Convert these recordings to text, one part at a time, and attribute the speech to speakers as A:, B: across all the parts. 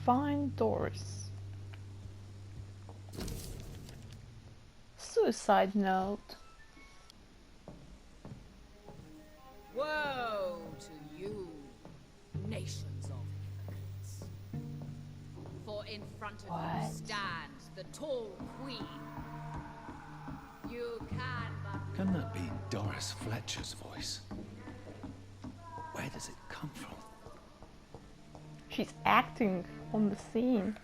A: Find Doris. Suicide note.
B: Woe to you, nations of hypocrites. For in front of you stands the tall queen. You can but...
C: Can that be Doris Fletcher's voice? Where does it come from?
A: She's acting on the scene.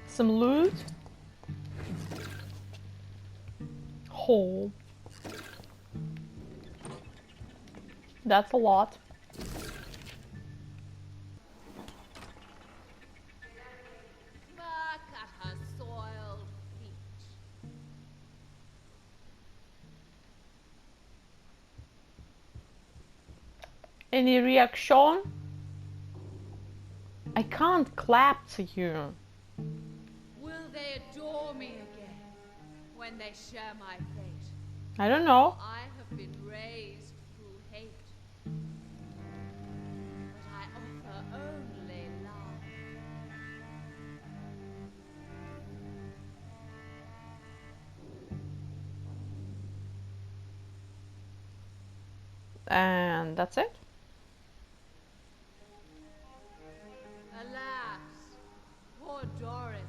A: Some loot. Hole. That's a lot.
B: Smirk at her soiled feet.
A: Any reaction? I can't clap to you.
B: Will they adore me again when they share my fate?
A: I don't know.
B: I have been raised through hate, but I offer only love.
A: And that's it.
B: Alas, poor Doris,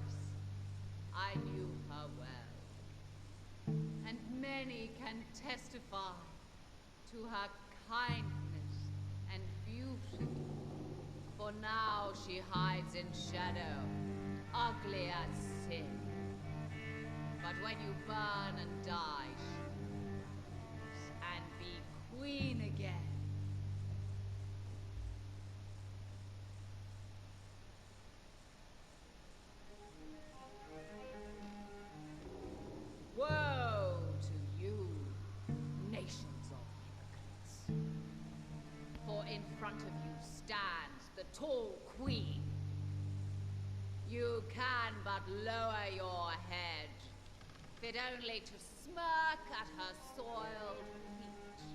B: I knew her well, and many can testify to her kindness and beauty. For now she hides in shadow, ugly as sin. But when you burn and die, she lives and be queen again. Woe to you, nations of hypocrites. For in front of you stands the tall queen. You can but lower your head, fit only to smirk at her soiled feet.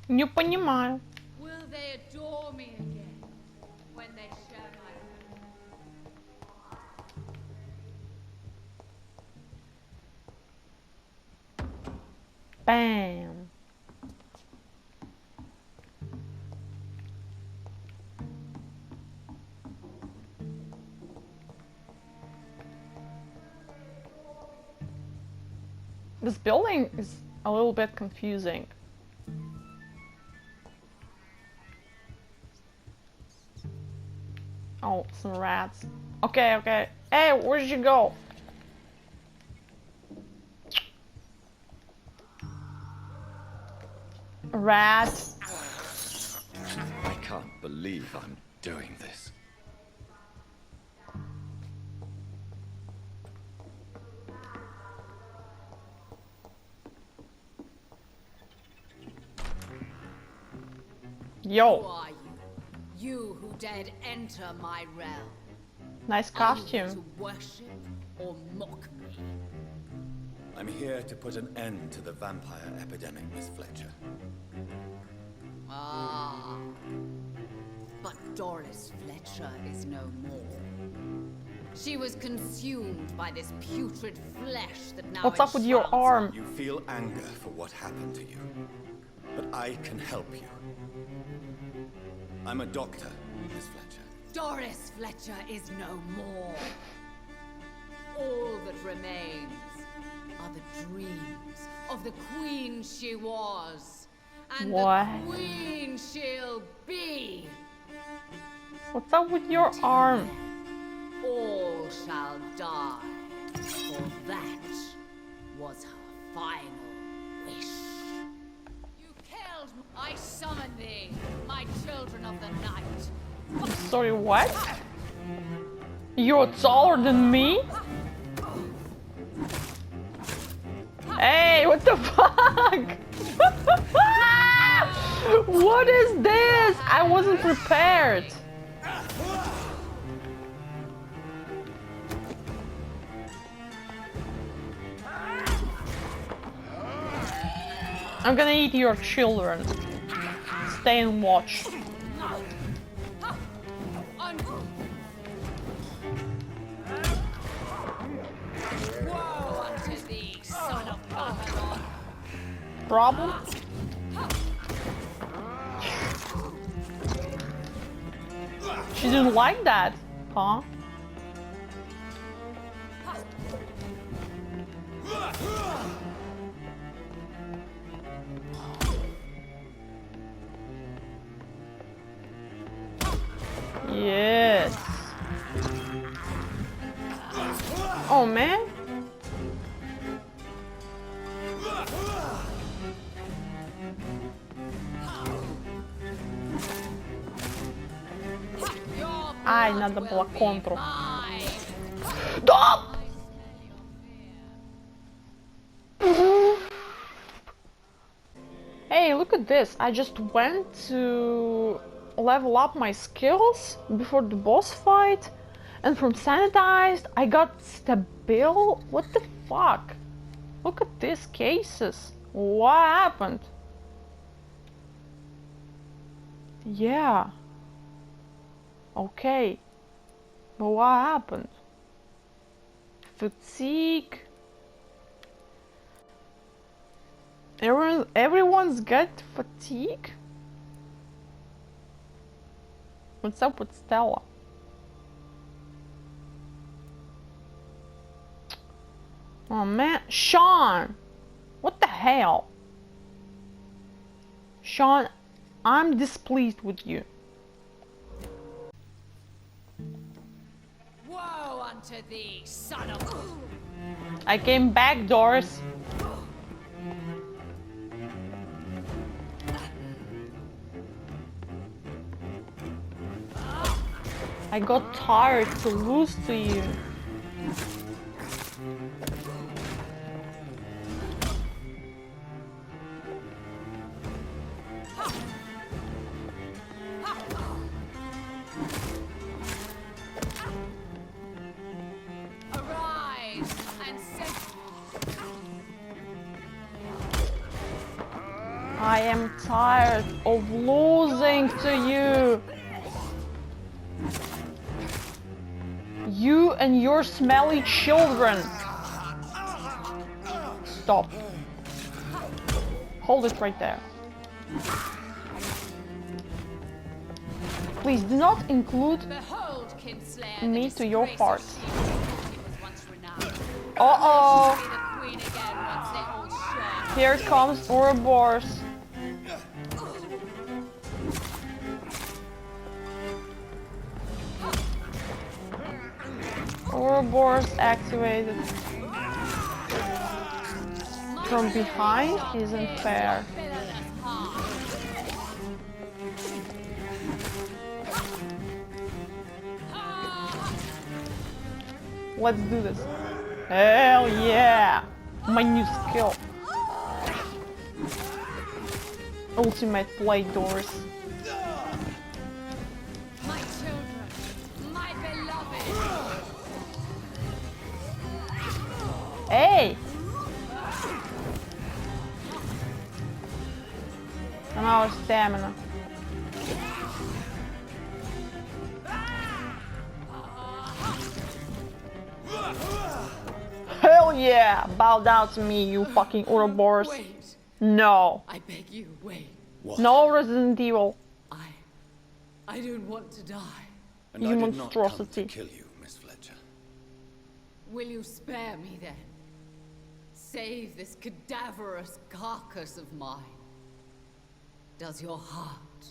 A: Не понимаю.
B: Will they adore me again when they share my
A: Bam. This building is a little bit confusing. Oh, some rats. Okay, okay. Hey, where'd you go? Rat.
C: I can't believe I'm doing this.
A: Yo.
B: Who are you? You who dared enter my realm.
A: Nice
B: Are you
A: costume.
B: to worship or mock me?
D: I'm here to put an end to the vampire epidemic, Miss Fletcher.
B: Ah. But Doris Fletcher is no more. She was consumed by this putrid flesh that now
A: What's up with your
B: enshrouds
A: arm?
D: You feel anger for what happened to you, but I can help you. I'm a doctor, Miss Fletcher.
B: Doris Fletcher is no more. All that remains are the dreams of the queen she was, and
A: What?
B: the queen she'll be.
A: What's up with your arm?
B: All shall die, for that was her final wish. You killed me. I summon thee, my children of the night.
A: Sorry, what? You're taller than me? Hey, what the fuck? What is this? I wasn't prepared. I'm gonna eat your children. Stay and watch.
B: Woe unto thee, son of Babylon!
A: Problem? She didn't like that, huh? Yes. Oh man. Ai, надо было контру. Да! Hey, look at this. I just went to level up my skills before the boss fight, and from sanitized I got stable. What the fuck? Look at these cases. What happened? Yeah. Okay. But what happened? Fatigue. Everyone's got fatigue? What's up with Stella? Oh man, Sean! What the hell? Sean, I'm displeased with you.
B: Woe unto thee, son of...
A: I came back, Doris. I got tired to lose to you.
B: Arise and set...
A: I am tired of losing to you. You and your smelly children. Stop. Hold it right there. Please do not include
B: Behold, Kinslayer,
A: me
B: the
A: to your
B: disgrace
A: heart.
B: of Shield was once renowned.
A: Uh-oh.
B: Be the queen again once they hold share.
A: Here comes Ouroboros. Ouroboros activated. From behind isn't fair. Let's do this. Hell yeah! My new skill. Ultimate play, Doris.
B: My children, my beloved.
A: Hey! And our stamina. Hell yeah! Bow down to me, you fucking Ouroboros.
B: Wait,
A: No.
B: I beg you, wait.
D: What?
A: No Resident Evil.
B: I don't want to die.
D: And
A: You
D: I did not come
A: monstrosity.
D: to kill you, Miss Fletcher.
B: Will you spare me then? Save this cadaverous carcass of mine. Does your heart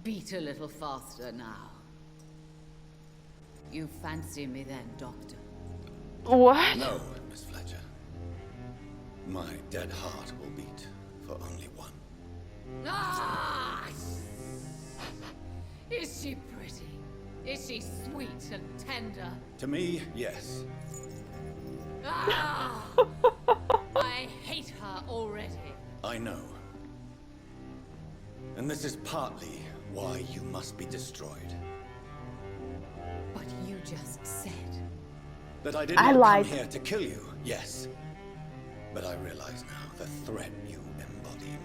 B: beat a little faster now? You fancy me then, Doctor?
A: What?
D: No, Miss Fletcher. My dead heart will beat for only one.
B: Ah! Is she pretty? Is she sweet and tender?
D: To me, yes.
B: Ah! I hate her already.
D: I know. And this is partly why you must be destroyed.
B: But you just said...
D: That I did
A: I
D: not
A: lied.
D: come here to kill you, yes. But I realize now the threat you embody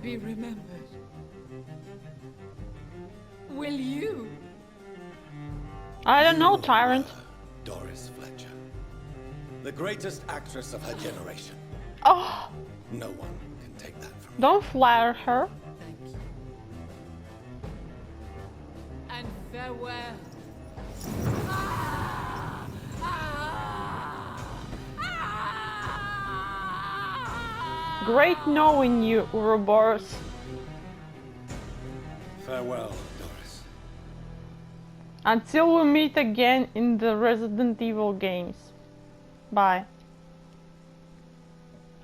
B: be remembered? Will you?
A: I don't know,
D: You
A: Tyrant.
D: were Doris Fletcher. The greatest actress of her generation.
A: Oh,
D: No one can take that from you.
A: don't flatter her.
B: Thank you. And farewell. Ah! Ah! Ah!
A: Great knowing you, Ouroboros.
D: Farewell, Doris.
A: Until we meet again in the Resident Evil games. Bye.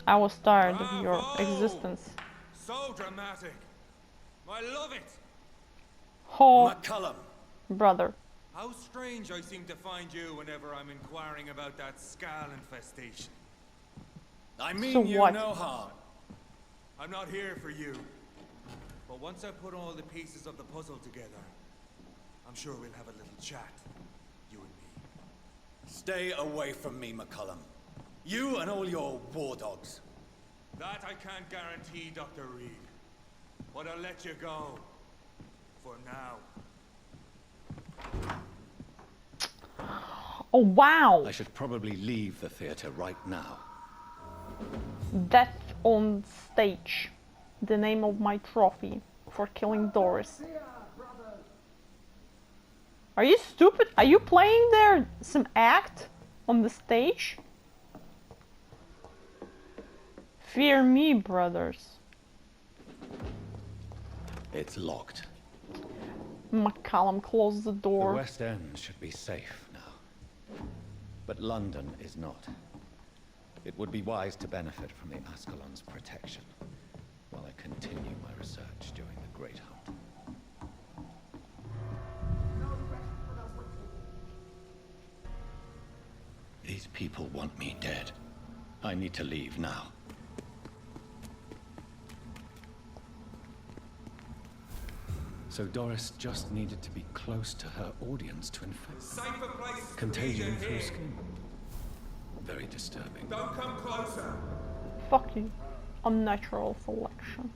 A: I was tired of your
E: Bravo!
A: existence.
E: So dramatic. I love it.
A: Oh,
D: McCullum.
A: brother.
E: How strange I seem to find you whenever I'm inquiring about that skull infestation.
D: I mean
A: So
D: you
A: what?
D: no harm.
E: I'm not here for you. But once I put all the pieces of the puzzle together, I'm sure we'll have a little chat. You and me.
D: Stay away from me, McCullum. You and all your war dogs.
E: That I can't guarantee, Dr. Reed. But I'll let you go. For now.
A: Oh, wow.
C: I should probably leave the theater right now.
A: Death on stage. The name of my trophy for killing Doris. Are you stupid? Are you playing there some act on the stage? Fear me, brothers.
C: It's locked.
A: McCallum, close the
C: The
A: door.
C: West End should be safe now. But London is not. It would be wise to benefit from the Ascalon's protection while I continue my research during the Great Hunt. These people want me dead. I need to leave now. So Doris just needed to be close to her audience to infect them.
E: Safer place to be
C: Contagion
E: than
C: through
E: here.
C: skin. Very disturbing.
E: Don't come closer.
A: Fuck you. Unnatural selection.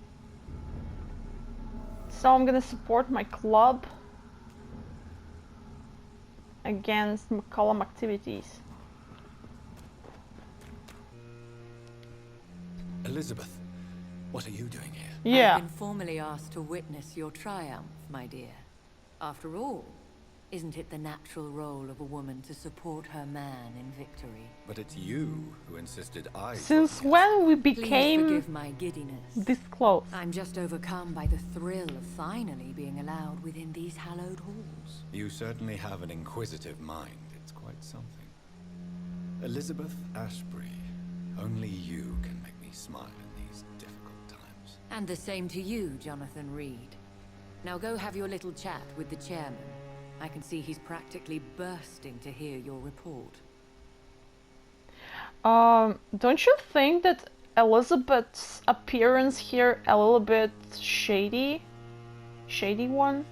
A: So I'm gonna support my club against McCallum activities.
D: Elizabeth, what are you doing here?
A: Yeah.
B: I've been formally asked to witness your triumph, my dear. After all, isn't it the natural role of a woman to support her man in victory?
D: But it's you who insisted I...
A: Since when we
B: Please
A: became
B: forgive my giddiness.
A: this close?
B: I'm just overcome by the thrill of finally being allowed within these hallowed halls.
D: You certainly have an inquisitive mind. It's quite something. Elizabeth Ashbury, only you can make me smile in these difficult times.
B: And the same to you, Jonathan Reed. Now go have your little chat with the chairman. I can see he's practically bursting to hear your report.
A: Don't you think that Elizabeth's appearance here a little bit shady? Shady one?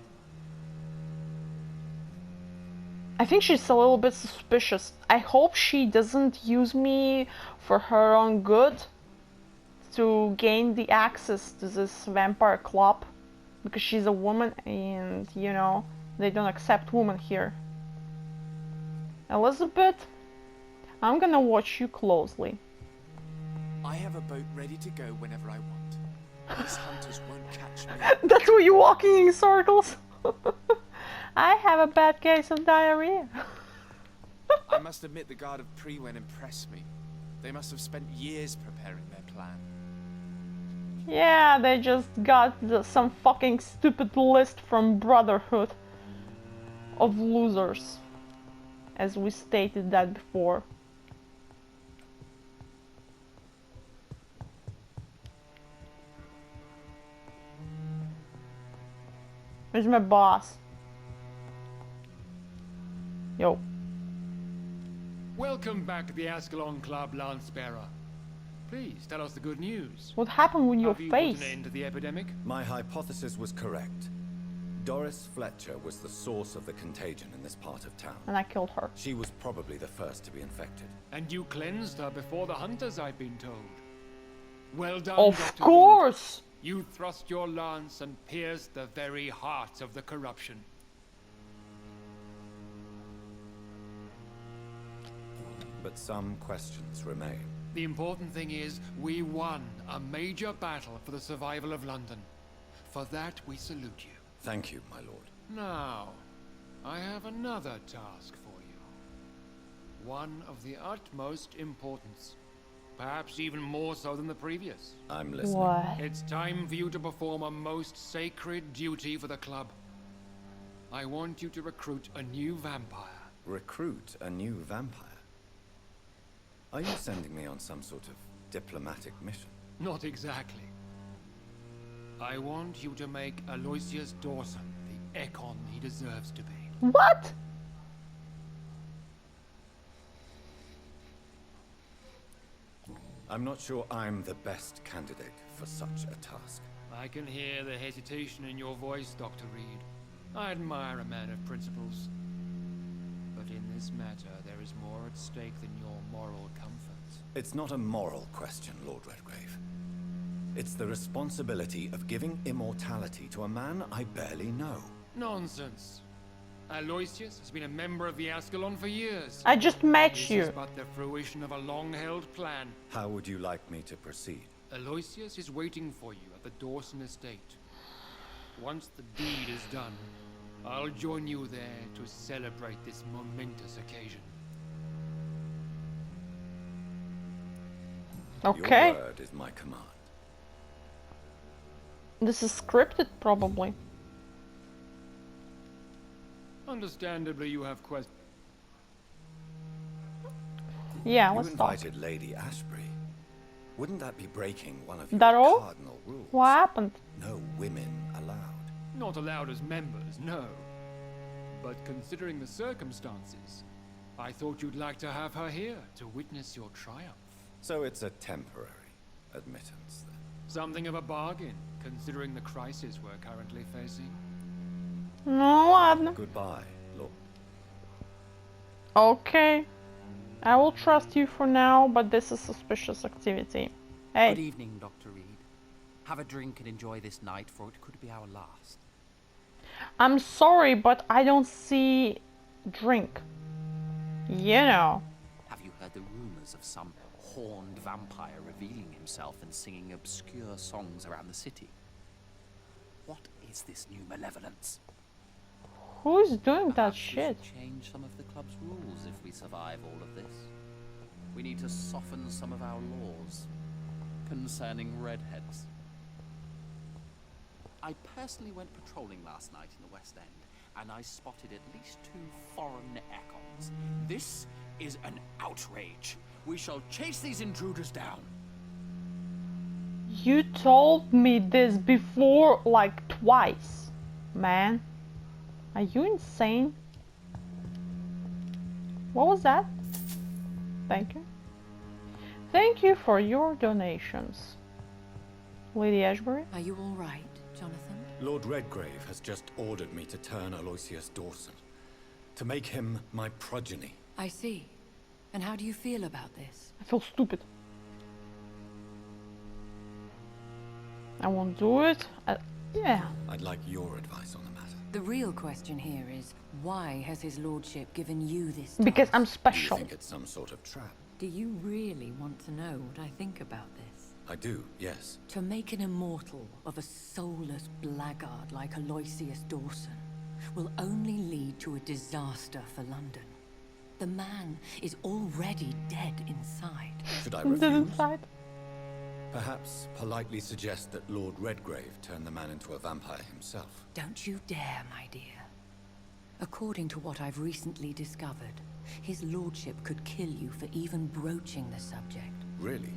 A: I think she's a little bit suspicious. I hope she doesn't use me for her own good to gain the access to this vampire club, because she's a woman and, you know, they don't accept women here. Elizabeth, I'm gonna watch you closely.
F: I have a boat ready to go whenever I want. These hunters won't catch me.
A: That's why you're walking in circles. I have a bad case of diarrhea.
F: I must admit the Guard of Priwen impressed me. They must have spent years preparing their plan.
A: Yeah, they just got some fucking stupid list from Brotherhood of losers, as we stated that before. Where's my boss? Yo.
G: Welcome back to the Ascalon Club, Lance-Bearer. Please tell us the good news.
A: What happened with your
G: Have you
A: face?
G: put an end to the epidemic?
D: My hypothesis was correct. Doris Fletcher was the source of the contagion in this part of town.
A: And I killed her.
D: She was probably the first to be infected.
G: And you cleansed her before the hunters, I've been told. Well done,
A: Of
G: Dr.
A: course!
G: You thrust your lance and pierced the very heart of the corruption.
D: But some questions remain.
G: The important thing is, we won a major battle for the survival of London. For that, we salute you.
D: Thank you, my lord.
G: Now, I have another task for you. One of the utmost importance. Perhaps even more so than the previous.
D: I'm listening.
A: What?
G: It's time for you to perform a most sacred duty for the club. I want you to recruit a new vampire.
D: Recruit a new vampire? Are you sending me on some sort of diplomatic mission?
G: Not exactly. I want you to make Aloysius Dawson the Ekon he deserves to be.
A: What?
D: I'm not sure I'm the best candidate for such a task.
G: I can hear the hesitation in your voice, Dr. Reed. I admire a man of principles. But in this matter, there is more at stake than your moral comforts.
D: It's not a moral question, Lord Redgrave. It's the responsibility of giving immortality to a man I barely know.
G: Nonsense. Aloysius has been a member of the Ascalon for years.
A: I just met
G: This
A: you.
G: is but the fruition of a long-held plan.
D: How would you like me to proceed?
G: Aloysius is waiting for you at the Dawson estate. Once the deed is done, I'll join you there to celebrate this momentous occasion.
A: Okay.
D: Your word is my command.
A: This is scripted, probably.
G: Understandably, you have questions.
A: Yeah,
D: You
A: let's talk.
D: invited Lady Ashbury. Wouldn't that be breaking one of your
A: That all?
D: cardinal rules?
A: What happened?
D: No women allowed.
G: Not allowed as members, no. But considering the circumstances, I thought you'd like to have her here to witness your triumph.
D: So it's a temporary admittance, then.
G: Something of a bargain, considering the crisis we're currently facing.
A: No, ладно.
D: Goodbye, Lord.
A: Okay. I will trust you for now, but this is suspicious activity. Hey.
H: Good evening, Dr. Reed. Have a drink and enjoy this night, for it could be our last.
A: I'm sorry, but I don't see drink. You know.
H: Have you heard the rumors of some horned vampire revealing himself and singing obscure songs around the city? What is this new malevolence?
A: Who's doing that
H: Perhaps we
A: shit?
H: should change some of the club's rules if we survive all of this. We need to soften some of our laws concerning redheads. I personally went patrolling last night in the West End, and I spotted at least 2 foreign Ekons. This is an outrage. We shall chase these intruders down.
A: You told me this before like twice, man. Are you insane? What was that? Thank you. Thank you for your donations. Lady Ashbury?
I: Are you all right, Jonathan?
D: Lord Redgrave has just ordered me to turn Aloysius Dawson, to make him my progeny.
I: I see. And how do you feel about this?
A: I feel stupid. I won't do it. Yeah.
D: I'd like your advice on the matter.
I: The real question here is, why has his lordship given you this
A: Because
I: task?
A: I'm
D: Do you
A: special.
D: think it's some sort of trap?
I: Do you really want to know what I think about this?
D: I do, yes.
I: To make an immortal of a soulless blackguard like Aloysius Dawson will only lead to a disaster for London. The man is already dead inside.
D: Should I
A: Dead
D: refuse?
A: inside.
D: Perhaps politely suggest that Lord Redgrave turn the man into a vampire himself.
I: Don't you dare, my dear. According to what I've recently discovered, his lordship could kill you for even broaching the subject.
D: Really?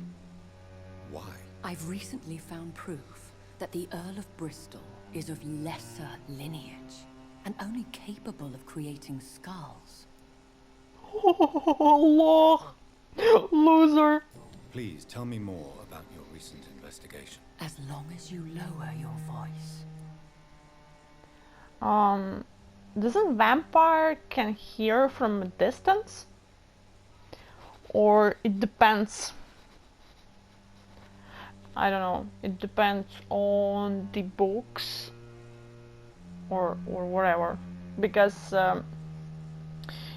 D: Why?
I: I've recently found proof that the Earl of Bristol is of lesser lineage and only capable of creating skulls.
A: Allah. Loser.
D: Please tell me more about your recent investigation.
I: As long as you lower your voice.
A: Doesn't vampire can hear from a distance? Or it depends. I don't know. It depends on the books or whatever. Because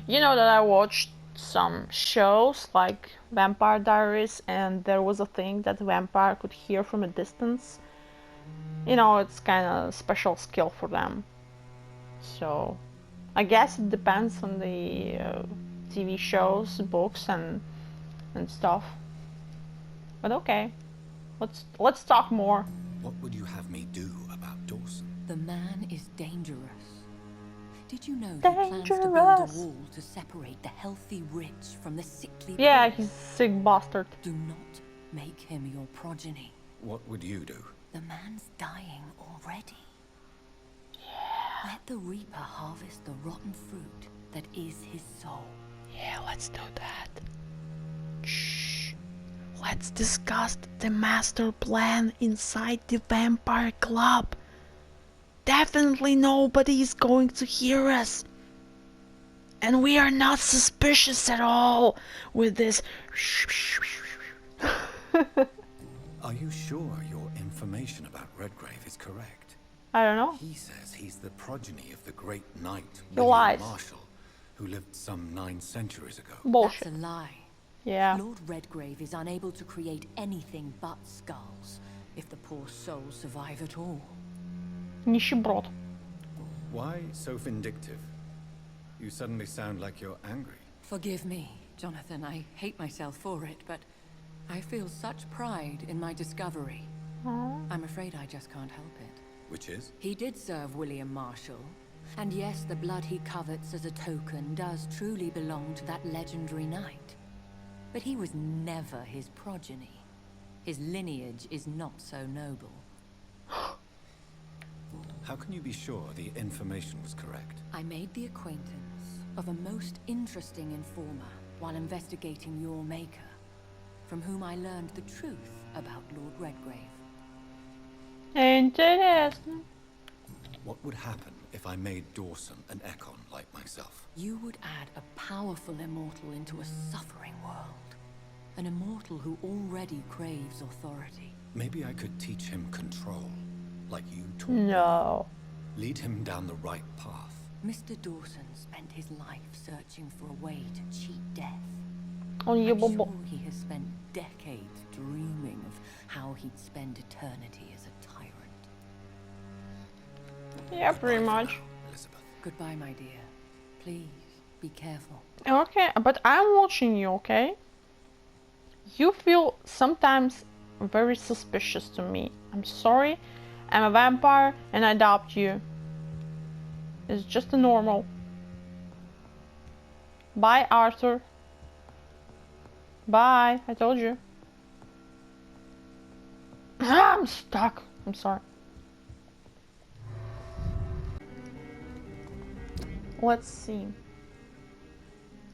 A: you know that I watched some shows like Vampire Diaries, and there was a thing that the vampire could hear from a distance. You know, it's kind of special skill for them. So I guess it depends on the TV shows, books, and stuff. But okay, let's talk more.
D: What would you have me do about Dawson?
I: The man is dangerous. Did you know he plans to build a wall to separate the healthy rich from the sickly poor?
A: Yeah, he's a sick bastard.
I: Do not make him your progeny.
D: What would you do?
I: The man's dying already. Yeah. Let the Reaper harvest the rotten fruit that is his soul.
A: Yeah, let's do that. Shh. Let's discuss the master plan inside the Vampire Club. Definitely nobody is going to hear us. And we are not suspicious at all with this.
D: Are you sure your information about Redgrave is correct?
A: I don't know.
D: He says he's the progeny of the great knight
A: He lies.
D: Marshall, who lived some 9 centuries ago.
A: Bullshit.
I: That's a lie.
A: Yeah.
I: Lord Redgrave is unable to create anything but skulls, if the poor souls survive at all.
A: Нищеброд.
D: Why so vindictive? You suddenly sound like you're angry.
I: Forgive me, Jonathan. I hate myself for it, but I feel such pride in my discovery. I'm afraid I just can't help it.
D: Which is?
I: He did serve William Marshall. And yes, the blood he covets as a token does truly belong to that legendary knight. But he was never his progeny. His lineage is not so noble.
D: How can you be sure the information was correct?
I: I made the acquaintance of a most interesting informer while investigating your maker, from whom I learned the truth about Lord Redgrave.
A: Интересно.
D: What would happen if I made Dawson an Ekon like myself?
I: You would add a powerful immortal into a suffering world. An immortal who already craves authority.
D: Maybe I could teach him control, like you taught me.
A: No.
D: Lead him down the right path.
I: Mr. Dawson spent his life searching for a way to cheat death.
A: Он
I: I'm
A: ебобо.
I: sure he has spent decades dreaming of how he'd spend eternity as a tyrant.
A: Yeah, pretty much.
D: Elizabeth.
I: Goodbye, my dear. Please, be careful.
A: Okay, but I'm watching you, okay? You feel sometimes very suspicious to me. I'm sorry. I'm a vampire and I adopt you. It's just a normal. Bye, Arthur. Bye. I told you. I'm stuck. I'm sorry. Let's see.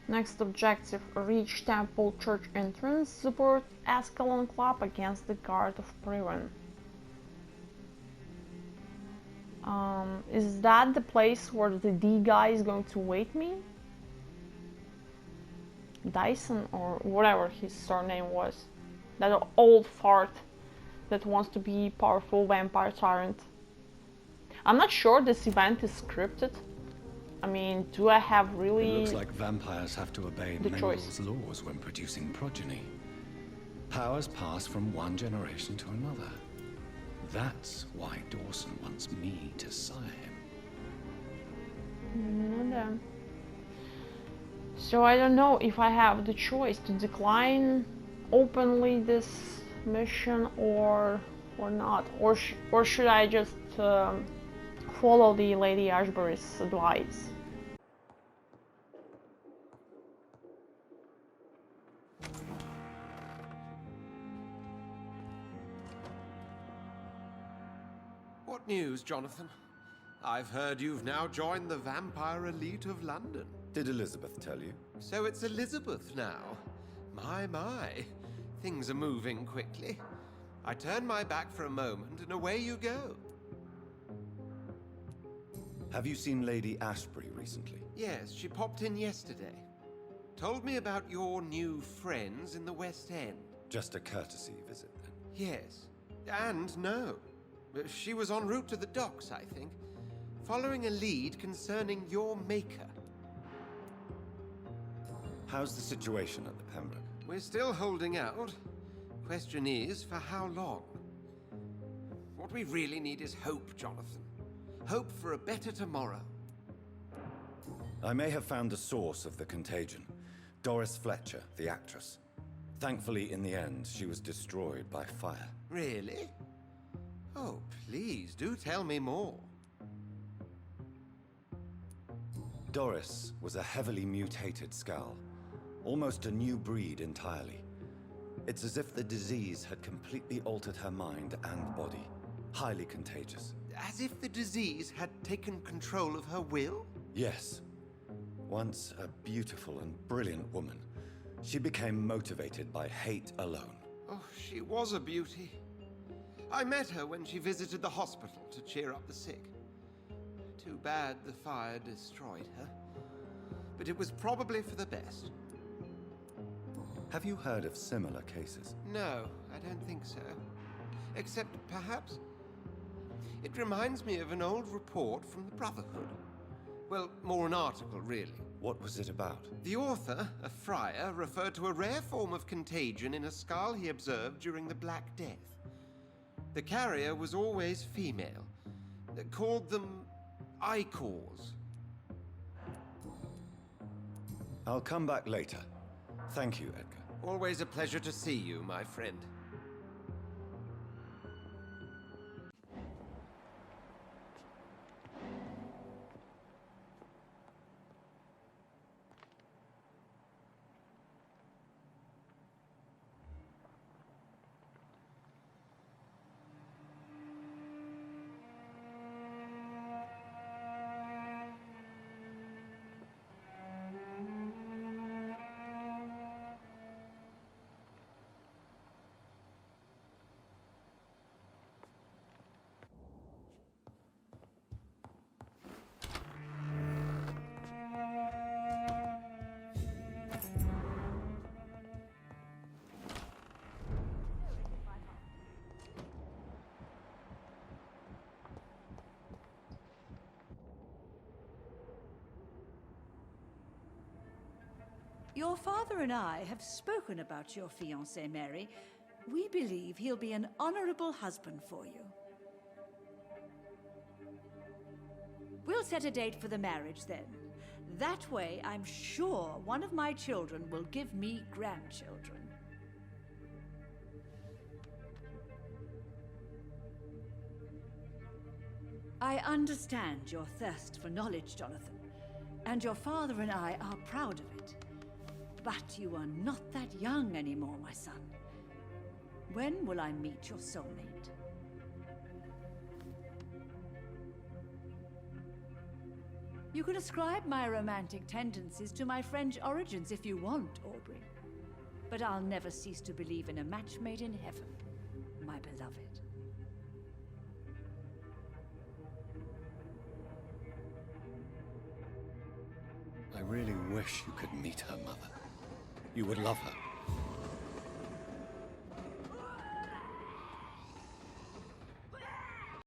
A: Next objective, reach Temple Church entrance, support Ascalon Club against the Guard of Priwen. Is that the place where the D guy is going to wait me? Dyson or whatever his surname was. That old fart that wants to be powerful vampire tyrant. I'm not sure this event is scripted. I mean, do I have really...
C: It looks like vampires have to obey
A: the
C: Mengel's laws when producing progeny. Powers pass from one generation to another. That's why Dawson wants me to sire him.
A: Damn. So I don't know if I have the choice to decline openly this mission or not, or should I just follow the Lady Ashbury's advice?
J: What news, Jonathan? I've heard you've now joined the vampire elite of London.
D: Did Elizabeth tell you?
J: So it's Elizabeth now. My. Things are moving quickly. I turn my back for a moment and away you go.
D: Have you seen Lady Ashbury recently?
J: Yes, she popped in yesterday. Told me about your new friends in the West End.
D: Just a courtesy visit, then.
J: Yes, And no. She was en route to the docks, I think, following a lead concerning your maker.
C: How's the situation at the Pembroke?
J: We're still holding out. Question is, for how long? What we really need is hope, Jonathan. Hope for a better tomorrow.
C: I may have found the source of the contagion. Doris Fletcher, the actress. Thankfully, in the end, she was destroyed by fire.
J: Really? Oh, please, do tell me more.
C: Doris was a heavily mutated skull. Almost a new breed entirely. It's as if the disease had completely altered her mind and body. Highly contagious.
J: As if the disease had taken control of her will?
C: Yes. Once a beautiful and brilliant woman, she became motivated by hate alone.
J: Oh, she was a beauty. I met her when she visited the hospital to cheer up the sick. Too bad the fire destroyed her. But it was probably for the best.
C: Have you heard of similar cases?
J: No, I don't think so. Except, perhaps, it reminds me of an old report from the Brotherhood. Well, more an article, really.
C: What was it about?
J: The author, a friar, referred to a rare form of contagion in a skull he observed during the Black Death. The carrier was always female. They called them Icors.
C: I'll come back later. Thank you, Edgar.
J: Always a pleasure to see you, my friend.
K: Your father and I have spoken about your fiancé, Mary. We believe he'll be an honorable husband for you. We'll set a date for the marriage then. That way, I'm sure one of my children will give me grandchildren. I understand your thirst for knowledge, Jonathan, and your father and I are proud of it. But you are not that young anymore, my son. When will I meet your soulmate? You can ascribe my romantic tendencies to my French origins if you want, Aubrey. But I'll never cease to believe in a match made in heaven, my beloved.
C: I really wish you could meet her mother. You would love her.